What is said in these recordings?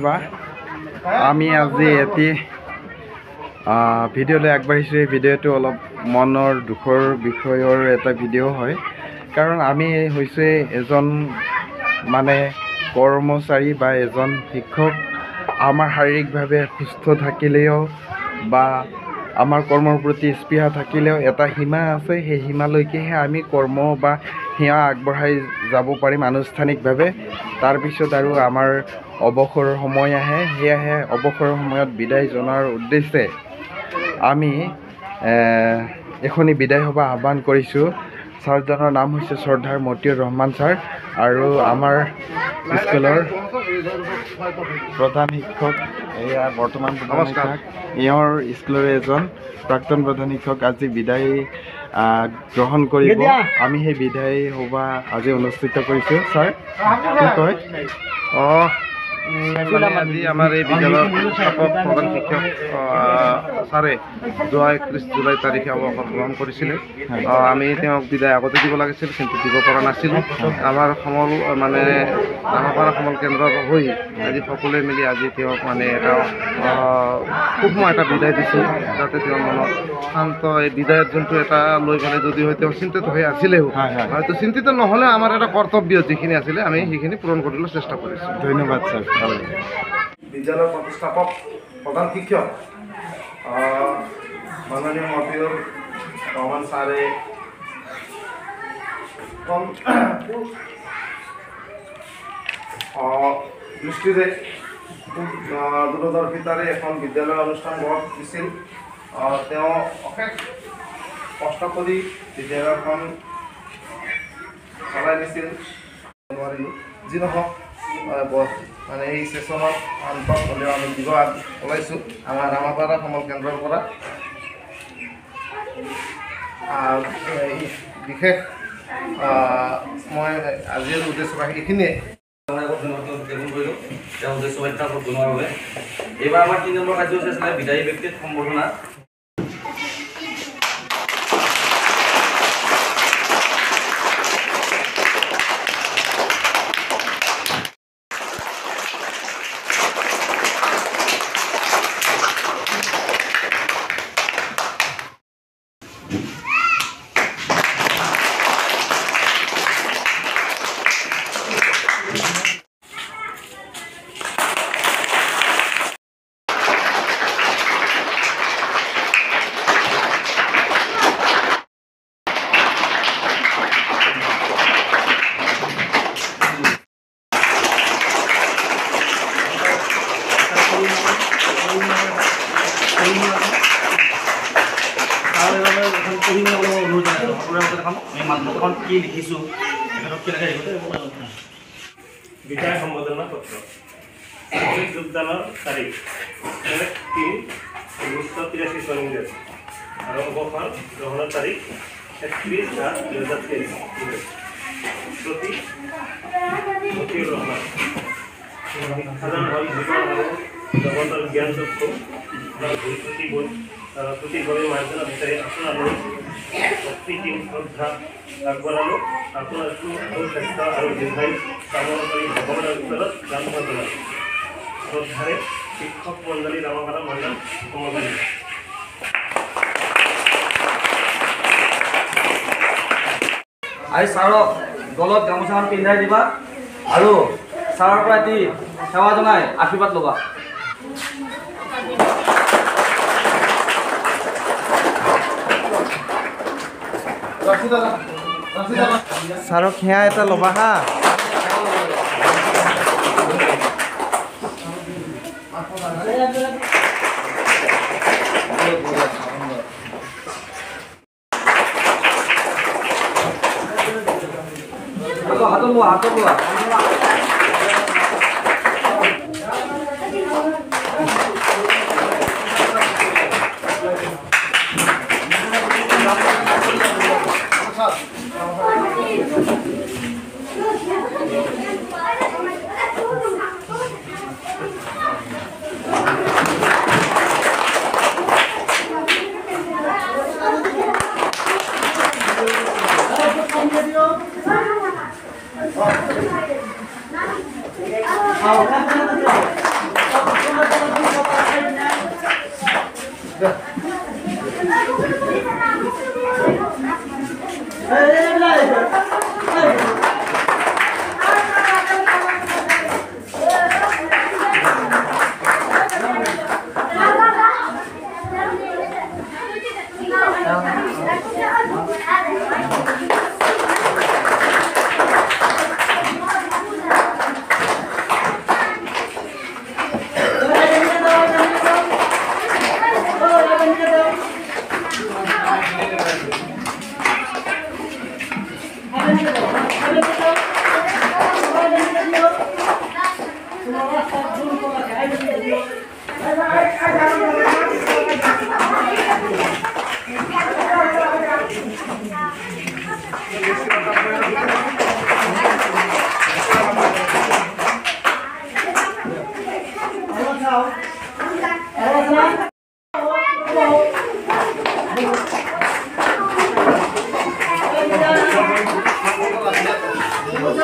থাকিবা আমি আজি এটি ভিডিঅ'লৈ আগবাঢ়িছোঁ এই ভিডিঅ'টো অলপ মনৰ দুখৰ বিষয়ৰ এটা ভিডিঅ' হয় কাৰণ আমি হৈছে এজন মানে কৰ্মচাৰী বা এজন শিক্ষক আমাৰ শাৰীৰিকভাৱে সুস্থ থাকিলেও বা আমাৰ কৰ্মৰ প্ৰতি স্পৃহা থাকিলেও এটা সীমা আছে সেই সীমালৈকেহে আমি কৰ্ম বা সেৱা আগবঢ়াই যাব পাৰিম আনুষ্ঠানিকভাৱে তাৰপিছত আৰু আমাৰ অৱসৰৰ সময় আহে সেয়েহে অৱসৰৰ সময়ত বিদায় জনোৱাৰ উদ্দেশ্যে আমি এখনি বিদায় সভা আহ্বান কৰিছোঁ ছাৰজনৰ নাম হৈছে শ্ৰদ্ধাৰ মতিউৰ ৰহমান ছাৰ আৰু আমাৰ স্কুলৰ প্ৰধান শিক্ষক এয়া বৰ্তমান প্ৰধান শিক্ষক ইহঁৰ স্কুলৰে এজন প্ৰাক্তন প্ৰধান শিক্ষক আজি বিদায় গ্ৰহণ কৰিব আমি সেই বিদায় সভা আজি অনুষ্ঠিত কৰিছোঁ ছাৰ কি কয় আজি আমাৰ এই বিদ্যালয়ৰ প্ৰধান শিক্ষক ছাৰে যোৱা 31 জুলাই তাৰিখে অৱসৰ গ্ৰহণ কৰিছিলে আমি তেওঁক বিদায় আগতে দিব লাগিছিল কিন্তু দিব পৰা নাছিলোঁ আমাৰ সমল মানে ৰাঙাপাৰা সমল কেন্দ্ৰৰ হৈ আজি সকলোৱে মিলি আজি তেওঁক মানে এটা সূক্ষ্ম এটা বিদায় দিছোঁ যাতে তেওঁৰ মনত শান্ত এই বিদায়ৰ যোনটো এটা লৈ পেলাই যদি হয় তেওঁ চিন্তিত হৈ আছিলেও হয়তো চিন্তিত নহ'লে আমাৰ এটা কৰ্তব্য যিখিনি আছিলে আমি সেইখিনি পূৰণ কৰিবলৈ চেষ্টা কৰিছোঁ ধন্যবাদ ছাৰ বিদ্যালয়ৰ প্ৰতিষ্ঠাপক প্ৰধান শিক্ষক মাননীয় মতিউৰ ৰহমান ছাৰে দৃষ্টিৰে খুব দূৰদৰ্শিতাৰে এখন বিদ্যালয় অনুষ্ঠান গঢ় দিছিল তেওঁ অশেষ কষ্ট কৰি বিদ্যালয়খন চলাই নিছিল নোৱাৰিলোঁ যি নহওক মানে এই ছেশ্যনত অন্তত হ'লেও আমি দিব ওলাইছোঁ আমাৰ ৰাঙাপাৰা সমল কেন্দ্ৰৰ পৰা বিশেষ মই আজিৰ উদ্দেশ্য এইখিনিয়ে এইবাৰ আমাৰ 3 নম্বৰ কাৰ্যসূচী আছিলে বিদায়ী ব্যক্তিক সম্বৰ্ধনা কি লিখিছোঁ বিদায় সম্বোধনা পত্ৰ যোগদানৰ তাৰিখ 3/1983 চন ইংৰাজী আৰু অৱসৰ গ্ৰহণৰ তাৰিখ 31/7/2023 প্ৰতি মতিউৰ ৰহমান শিক্ষাদান হ'ল জীৱন আৰু জগতৰ জ্ঞান চক্ষু প্ৰতিভাৱে মাৰ্জনা বিচাৰি আপোনালৈ প্ৰীতি শ্ৰদ্ধা আগবঢ়ালোঁ আপোনাৰ সুস্বাস্থ্য আৰু দীৰ্ঘায়ু কামনা কৰি ভগৱানৰ ওচৰত প্ৰাৰ্থনা জনালোঁ শ্ৰদ্ধাৰে শিক্ষক মণ্ডলী ৰাঙাপাৰা মণ্ডল সমষ্টি আজি ছাৰক গলত গামোচাখন পিন্ধাই দিবা আৰু ছাৰৰ পৰা এটি সেৱা জনাই আশীৰ্বাদ ল'বা ছাৰক সেয়া এটা ল'বা হা হাতত লোৱা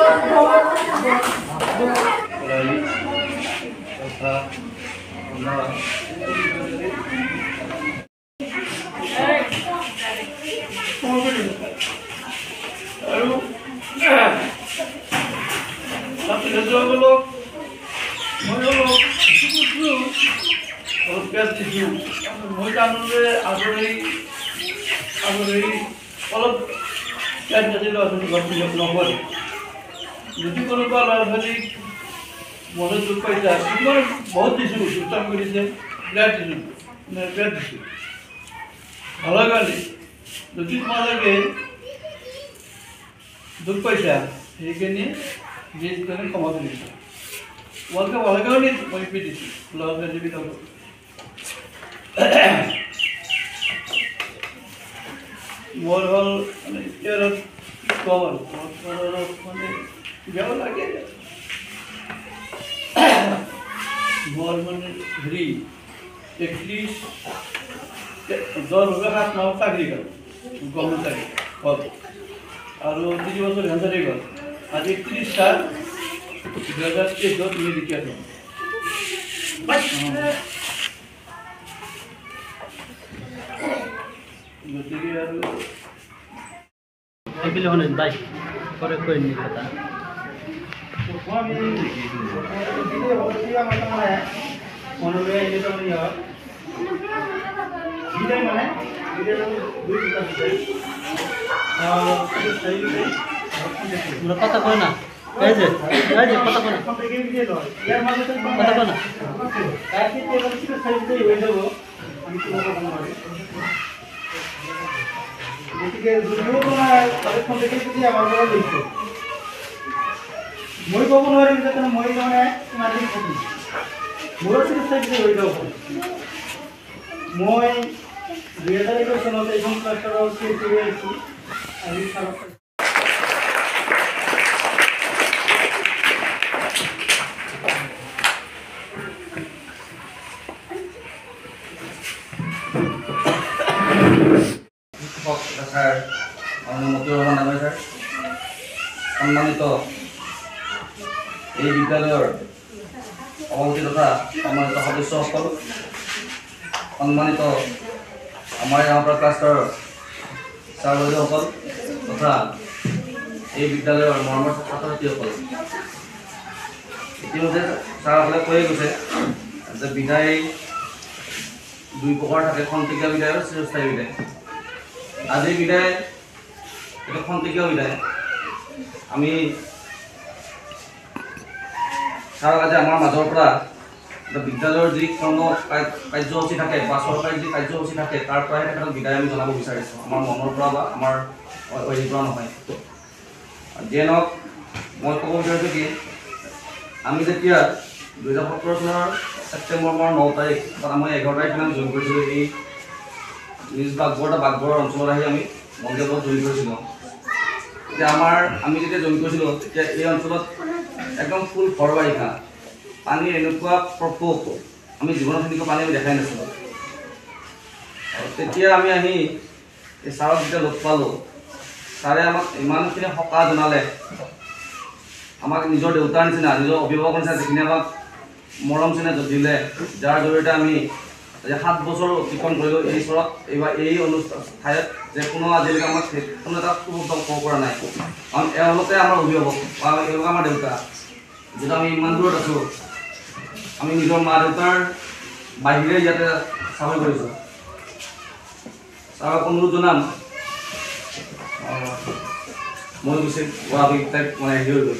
আৰু ছাত্ৰছাত্ৰীসকলক মই অলপ পেজ দিছোঁ। মই জানো যে আগৰে অলপ পেজ যদি ল'ৰা ছোৱালী নকৰে, যদি কোনোবা ল'ৰা ছোৱালীক মনত দুখ পাইছা, মই বহুত দিছোঁ, দুষ্টাম কৰিছে, ব্লেড দিছোঁ ভালৰ কাৰণে। যদি তোমালোকে দুখ পাইছা সেইখিনি যিজনে ক্ষমা কৰিছে, তোমালোকে ভালৰ কাৰণে মই পি দিছোঁ ল'ৰা ছোৱালীবিলাকক। মোৰ হ'ল মানে এতিয়া আৰু কি ক'ম আৰু অলপ মানে বেয়াও লাগে। মোৰ মানে হেৰি 31 10 7 মাহ চাকৰি গ'ল, গভৰ্ণমেণ্ট চাকৰি হ'ল, আৰু 3 বছৰ ভেঞ্চাৰি গ'ল। আজি 30/4/2023 তুমি দেখি আছো। গতিকে আৰু এইবিলে শুনেন বাই পরে কই নি কথা কথা কয় না এই যে কথা কয় না কথা কয় না গতিকে কালেকশ্যন দেখি যদি আমাৰ পৰা লৈছোঁ, মই ক'ব নোৱাৰিম যে মই মানে কিমান দিন থাকিম, মোৰো চিকিৎসা কিছু হৈ যাব। মই 2021 চনত এইখন ক্লাষ্টাৰৰ চিএইচি হৈ আহিছোঁ। আজি ছাৰক স্যাৰ মতিউৰ ৰহমান নামে স্যাৰ, সম্মানিত এই বিদ্যালয়ৰ সভাপতি তথা সম্মানিত সদস্যসকল, সম্মানিত আমাৰ ইয়াৰ ক্লাষ্টাৰৰ ছাৰ বাইদেউসকল তথা এই বিদ্যালয়ৰ মৰমৰ ছাত্ৰ ছাত্ৰীসকল, ইতিমধ্যে ছাৰসকলে কৈয়ে গৈছে যে বিদায় 2 প্ৰকাৰ থাকে, খন্তেকীয়া বিদায় আৰু চিৰস্থায়ী বিদায়। আজি বিদায় এটা খন্তেকীয়া বিদায়। আমি ছাৰক আজি আমাৰ মাজৰ পৰা বিদ্যালয়ৰ যি কৰ্ম কাৰ্যসূচী থাকে বা চৰকাৰী যি কাৰ্যসূচী থাকে তাৰ পৰাই তেখেতক বিদায় আমি জনাব বিচাৰিছোঁ, আমাৰ মনৰ পৰা বা আমাৰ হেৰিৰ পৰা নহয়। যিয়ে নহওক মই ক'ব বিচাৰিছোঁ কি, আমি যেতিয়া 2017 চনৰ ছেপ্টেম্বৰ মাহৰ 9 তাৰিখ বা মই 11 তাৰিখ দিনা জইন কৰিছিলোঁ এই নিজ বাগবৰ অঞ্চলত আহি আমি মন্দিৰত জইন কৰিছিলোঁ। এতিয়া আমি যেতিয়া জইন কৰিছিলোঁ তেতিয়া এই অঞ্চলত একদম ফুল ভৰ বাৰিষা, পানীৰ এনেকুৱা প্ৰকোপ আমি জীৱনত সেনেকুৱা পানী আমি দেখাই নাছিলোঁ। তেতিয়া আমি আহি এই ছাৰক যেতিয়া লগ পালোঁ, ছাৰে আমাক ইমানখিনি সকাহ জনালে, আমাক নিজৰ দেউতাৰ নিচিনা, নিজৰ অভিভাৱকৰ নিচিনা যিখিনি আমাক মৰম চেনেহ দিলে, যাৰ জৰিয়তে আমি 7 বছৰ অতিক্ৰম কৰিলোঁ এই ওচৰত এইবাৰ এই অনুষ্ঠান ঠাইত, যে কোনো আজিলৈকে আমাক কোনো এটা শুভকাম ক'ব পৰা নাই। কাৰণ এওঁলোকে আমাৰ অভিভাৱক বা এওঁলোকে আমাৰ দেউতা। যিহেতু আমি ইমান দূৰত আছোঁ, আমি নিজৰ মা দেউতাৰ বাহিৰে ইয়াতে চাকৰি কৰিছোঁ। ছাৰক অনুৰোধ জনাম, মই বেছি তাইক মানে হেৰি হৈ গ'ল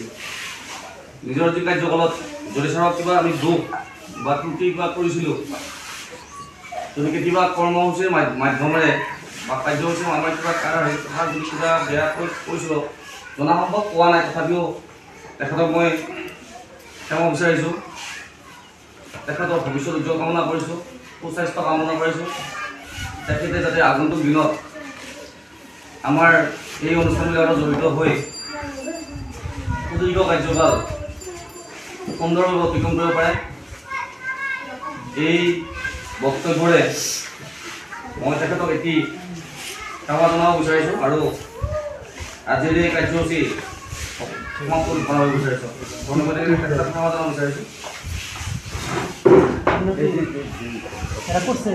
নিজৰ যি কাৰ্যকলাপ, যদি ছাৰক কিবা আমি দুখ বা ত্ৰুটি কিবা কৰিছিলোঁ, যদি কেতিয়াবা কৰ্মসূচীৰ মাধ্যমেৰে বা কাৰ্যসূচীৰ আমাৰ কিবা কথা যদি কিবা বেয়াকৈ কৈছিলোঁ, জনা সম্ভৱ পোৱা নাই, তথাপিও তেখেতক মই ক্ষমা বিচাৰিছোঁ। তেখেতৰ ভৱিষ্যত উজ্জ্বল কামনা কৰিছোঁ, সুস্বাস্থ্য কামনা কৰিছোঁ। তেখেতে যাতে আগন্তুক দিনত আমাৰ এই অনুষ্ঠানবিলাকত জড়িত হৈ সুদীৰ্ঘ কাৰ্যকাল সুন্দৰভাৱে অতিক্ৰম কৰিব পাৰে। এই বক্তব্যৰে মই তেখেতক এটি সেৱা জনাব বিচাৰিছোঁ আৰু আজিৰ এই কাৰ্যসূচী তোমাক জনাব বিচাৰিছোঁ ধন্যবাদ ক্ষেত্ৰত ক্ষমা জনাব বিচাৰিছোঁ এৰা কৰছে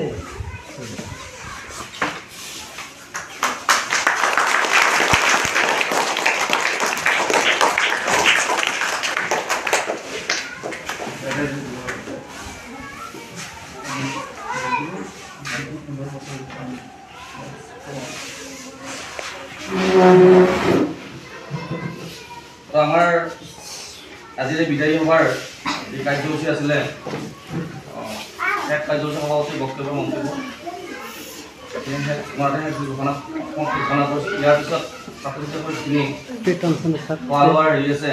তো আমাৰ আজি যে বিদায়ী সভাৰ যি কাৰ্যসূচী আছিলে এক কাৰ্যসূচী সভাপতি বক্তব্য মন্তব্য ঘোষণা কৰিছোঁ ইয়াৰ পিছত ছাত্ৰ ছাত্ৰীসকলখিনি খোৱা লোৱাৰ হেৰি আছে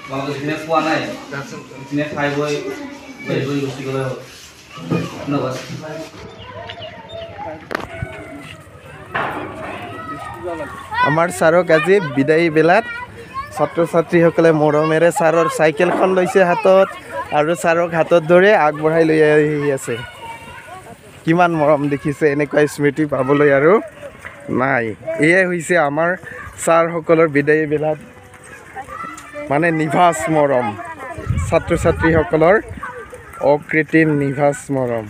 তোমালোকে যিখিনিয়ে খোৱা নাই সেইখিনিয়ে খাই বৈ গুচি গ'লে হ'ল ধন্যবাদ আমাৰ ছাৰক আজি বিদায়ী বেলাত ছাত্ৰ ছাত্ৰীসকলে মৰমেৰে ছাৰৰ চাইকেলখন লৈছে হাতত আৰু ছাৰক হাতত ধৰি আগবঢ়াই লৈ আহি আছে কিমান মৰম দেখিছে এনেকুৱা স্মৃতি পাবলৈ আৰু নাই এয়াই হৈছে আমাৰ ছাৰসকলৰ বিদায়ী বেলাত মানে নিভাঁজ মৰম ছাত্ৰ ছাত্ৰীসকলৰ অকৃত্ৰিম নিভাঁজ মৰম